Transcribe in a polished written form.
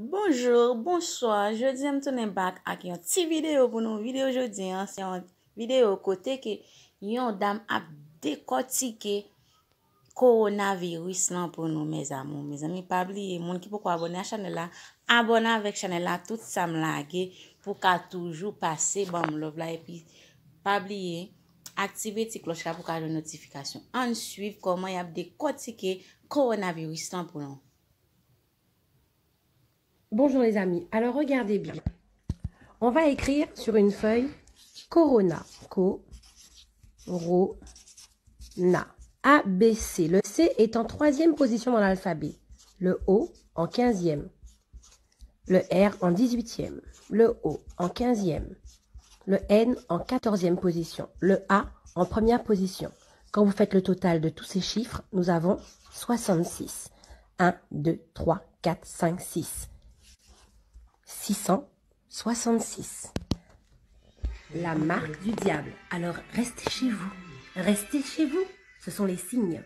Bonjour, bonsoir. Jodi, je tourne back avec une petite vidéo pour nous. Vidéo aujourd'hui, c'est une vidéo côté que yon dame a décortiqué coronavirus là pour nous, mes amours. Mes amis, pas oublier, moun qui pourquoi abonner à la chaîne là, abonner avec la chaîne là, tout ça me lague pour qu'à toujours passer bon love là et puis pas oublier activer la cloche là pour qu'à une notification. En suivre comment y a décortiqué coronavirus là pour nous. Bonjour les amis, alors regardez bien. On va écrire sur une feuille Corona. Corona. A, B, C. Le C est en 3e position dans l'alphabet. Le O en 15e. Le R en 18e. Le O en 15e. Le N en 14e position. Le A en 1re position. Quand vous faites le total de tous ces chiffres, nous avons 66. 1, 2, 3, 4, 5, 6. 666. La marque du diable. Alors, restez chez vous. Restez chez vous. Ce sont les signes.